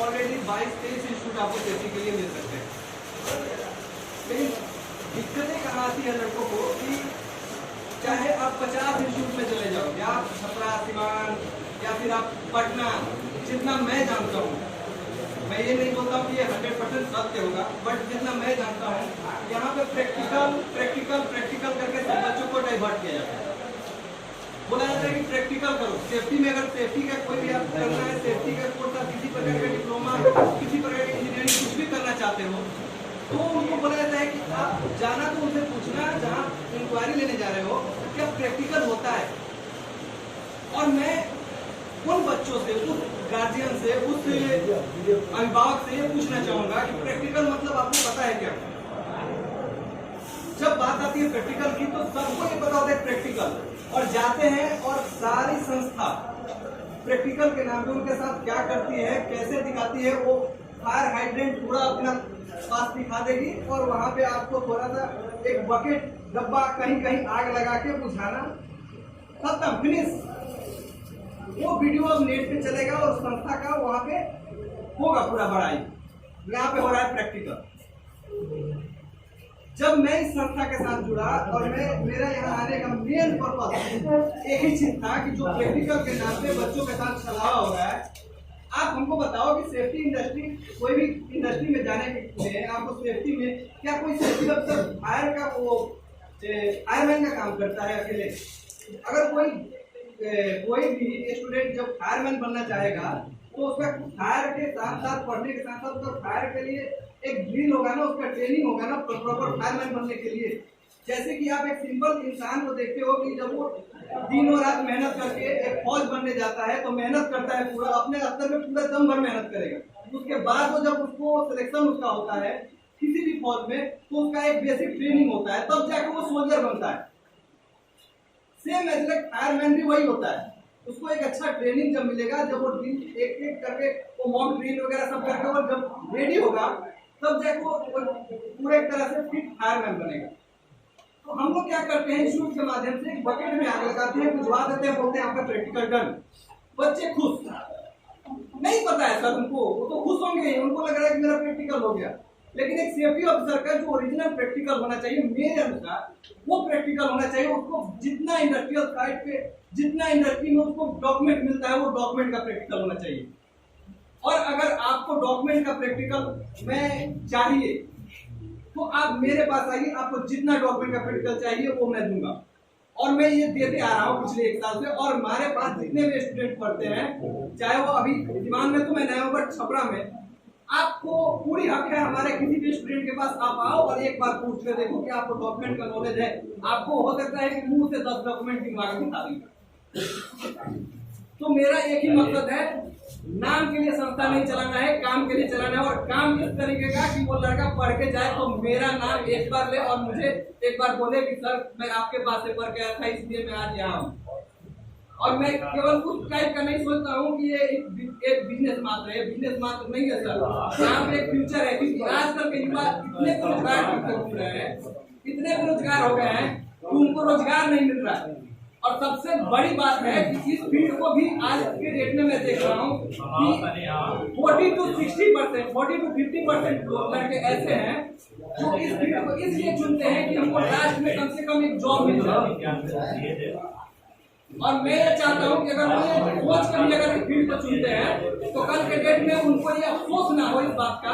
Already 22-23 institute आपको safety के लिए मिल सकते हैं। लेकिन दिक्कतें कहाँ आती है लड़कों को कि चाहे आप 50 इंस्टीट्यूट में चले जाओ, या आप छपरा, सिवान, या फिर आप पटना, जितना मैं जानता हूँ, मैं ये नहीं बोलता हूँ कि ये 100% सत्य होगा, बट जितना मैं जानता हूँ यहाँ पे प्रैक्टिकल करके सब बच्चों को डाइवर्ट किया जाता है। बोला जाता है कि प्रैक्टिकल करो। सेफ्टी में अगर सेफ्टी का कोई भी आप करना है, सेफ्टी का कोर्स, किसी प्रकार का डिप्लोमा, किसी प्रकार की इंजीनियरिंग कुछ भी करना चाहते हो, तो उनको बोला जाता है कि आप जाना तो उनसे पूछना जहाँ इंक्वायरी लेने जा रहे हो क्या प्रैक्टिकल होता है। और मैं उन बच्चों से, उस गार्जियन से, उस अभिभावक से ये पूछना चाहूंगा कि प्रैक्टिकल मतलब आपको पता है क्या? जब बात आती है प्रैक्टिकल की तो सबको ये पता होता है प्रैक्टिकल, और जाते हैं और सारी संस्था प्रैक्टिकल के नाम पे उनके साथ क्या करती है, कैसे दिखाती है, वो फायर हाइड्रेंट पूरा अपना पास दिखा देगी और वहां पे आपको थोड़ा सा एक बकेट डब्बा कहीं कहीं आग लगा के बुझाना, खत्म, फिनिश। वो वीडियो अब नेट पे चलेगा और संस्था का वहां पे होगा पूरा बड़ाई, यहाँ पे हो रहा है प्रैक्टिकल। जब मैं इस संस्था के साथ जुड़ा और मेरा यहाँ आने का मेन पर्पस एक ही चीज था कि जो प्रैक्टिकल के नाम पे बच्चों के साथ छलावा हो रहा है, आप हमको बताओ कि सेफ्टी इंडस्ट्री, कोई भी इंडस्ट्री में जाने के लिए आपको सेफ्टी में क्या कोई सेफ्टी अफसर फायर का वो फायरमैन का काम करता है अकेले? अगर कोई भी स्टूडेंट जब फायरमैन बनना चाहेगा तो उसका फायर के साथ साथ पढ़ने के साथ साथ उसका फायर के लिए एक ड्रिल होगा ना, उसका ट्रेनिंग होगा ना प्रॉपर फायरमैन बनने के लिए। जैसे कि आप एक सिंपल इंसान को देखते हो कि जब वो दिनों रात मेहनत करके एक फौज बनने जाता है तो मेहनत करता है, पूरा अपने स्तर में पूरा दम भर मेहनत करेगा। उसके बाद वो जब उसको सिलेक्शन उसका होता है किसी भी फौज में तो उसका एक बेसिक ट्रेनिंग होता है, तब जाकर वो सोल्जर बनता है। सेम एग्जैक्ट फायरमैन भी वही होता है, उसको एक अच्छा ट्रेनिंग जब मिलेगा, जब वो ड्रिल एक एक करके वो मॉक ड्रिल वगैरह सब करके और जब रेडी होगा तब जाके वो पूरे एक तरह से फिट फायरमैन बनेगा। तो हम लोग क्या करते हैं, इंस्टीट्यूट के माध्यम से एक बकेट में आग लगाते हैं, बुझवा देते हैं, बोलते हैं आपका प्रैक्टिकल डन। बच्चे खुश, नहीं पता है सर उनको, वो तो खुश होंगे, उनको लग रहा है कि मेरा प्रैक्टिकल हो गया। लेकिन एक सेफ्टी ऑफिसर का जो ओरिजिनल प्रैक्टिकल होना चाहिए मेरे अनुसार, वो प्रैक्टिकल होना चाहिए। उसको जितना इंडस्ट्रियल साइट पे, जितना इंडस्ट्री में उसको डॉक्यूमेंट मिलता है, वो डॉक्यूमेंट का प्रैक्टिकल होना चाहिए। और अगर आपको डॉक्यूमेंट का प्रैक्टिकल में चाहिए तो आप मेरे पास आइए, आपको जितना डॉक्यूमेंट का प्रैक्टिकल चाहिए वो मैं दूंगा। और मैं ये देते आ रहा हूँ पिछले 1 साल से। और हमारे पास जितने भी स्टूडेंट पढ़ते हैं, चाहे वो अभी दीवान में तो मैं नया हूँ, बट छपरा में आपको पूरी हक है हमारे किसी भी स्टूडेंट के पास आप आओ और एक बार पूछ के देखो कि आपको डॉक्यूमेंट का नॉलेज है। आपको हो सकता है कि मुंह से 10 डॉक्यूमेंट दिमाग में बता देंगे। तो मेरा एक ही मकसद है, नाम के लिए संस्था नहीं चलाना है, काम के लिए चलाना है। और काम इस तरीके का कि वो लड़का पढ़ के जाए तो मेरा नाम एक बार ले और मुझे एक बार बोले कि सर मैं आपके पास से पढ़ के आया था, इसलिए मैं आज यहाँ हूँ। और मैं केवल उस टाइप का नहीं सोचता हूँ कि ये एक बिजनेस मात्र है, बिजनेस मात्र नहीं है सर, यहाँ पे एक फ्यूचर है। क्योंकि आजकल के युवा इतने बेरोजगार हो रहे हैं, इतने बेरोजगार हो गए हैं कि उनको रोजगार नहीं मिल रहा है। और सबसे बड़ी बात है कि इस फील्ड को भी आज के डेट में मैं देख रहा हूँ कि 40 to 50% लड़के ऐसे हैं जो इस फील्ड को इसलिए चुनते हैं कि हमको लास्ट में कम से कम एक जॉब मिल जाए। और मैं ये चाहता हूँ कि अगर वो सोच कर भी अगर फील्ड को चुनते हैं तो कल के डेट में उनको ये अफसोस ना हो इस बात का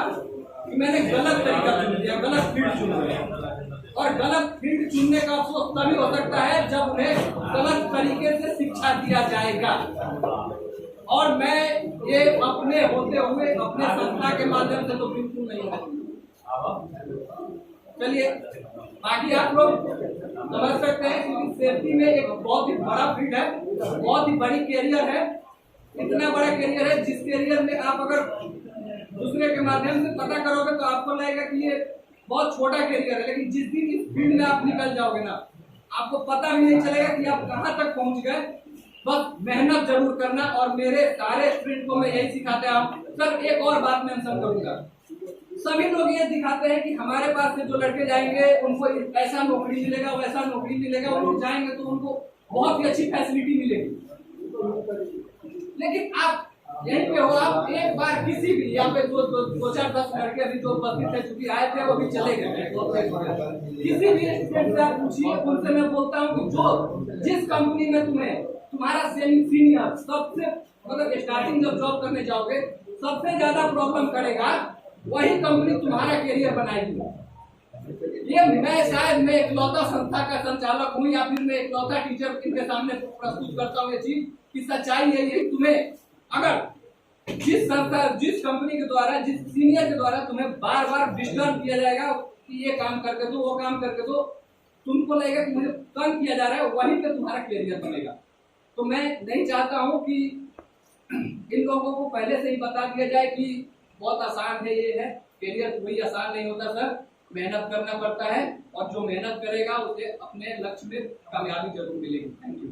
कि मैंने गलत तरीका चुन लिया, गलत फील्ड चुन लिया। और गलत फील्ड चुनने का अफसोस तभी हो सकता है जब उन्हें गलत तरीके से शिक्षा दिया जाएगा। और मैं ये अपने होते हुए अपने संस्था के माध्यम से तो बिल्कुल नहीं है। चलिए बाकी आप लोग समझ सकते हैं कि सेफ्टी में एक बहुत ही बड़ा फील्ड है, बहुत ही बड़ी कैरियर है। इतना बड़ा कैरियर है जिस कैरियर में आप अगर दूसरे के माध्यम से पता करोगे तो आपको लगेगा कि ये बहुत छोटा कैरियर है। लेकिन जिस दिन इस फील्ड में आप निकल जाओगे ना, आपको पता भी नहीं चलेगा कि आप कहाँ तक पहुँच गए। बस मेहनत जरूर करना। और मेरे सारे स्टूडेंट को मैं यही सिखाते हैं। सर एक और बात मेंशन करूंगा, सभी लोग ये दिखाते हैं कि हमारे पास से जो लड़के जाएंगे उनको ऐसा नौकरी मिलेगा, वैसा नौकरी मिलेगा, वो लोग जाएंगे तो उनको बहुत ही अच्छी फैसिलिटी मिलेगी। लेकिन आप यहीं पे हो आप, एक बार किसी भी यहाँ पे दो चार 10 लड़के अभी जो उपस्थित थे, चूंकि आए थे वो भी चले गए, किसी भी स्टेट से आप पूछिए, उनसे मैं बोलता हूँ कि जो जिस कंपनी में तुम्हारा सीनियर सबसे मतलब स्टार्टिंग जब जॉब करने जाओगे सबसे ज्यादा प्रॉब्लम करेगा, वही कंपनी तुम्हारा कैरियर बनाएगी। ये मैं इकलौता संस्था का संचालक हूँ या फिर मैं इकलौता टीचर इनके सामने प्रस्तुत करता हूँ ये चीज कि सच्चाई है ये। तुम्हें अगर जिस कंपनी के द्वारा, जिस सीनियर के द्वारा तुम्हें बार बार डिस्टर्ब किया जाएगा कि ये काम करके दो, वो काम करके दो, तुमको लगेगा कि मुझे तंग किया जा रहा है, वहीं पे तुम्हारा कैरियर बनेगा। तो मैं नहीं चाहता हूँ कि इन लोगों को पहले से ही बता दिया जाए कि बहुत आसान है, ये है कैरियर, कोई आसान नहीं होता सर, मेहनत करना पड़ता है, और जो मेहनत करेगा उसे अपने लक्ष्य में कामयाबी जरूर मिलेगी। Thank you.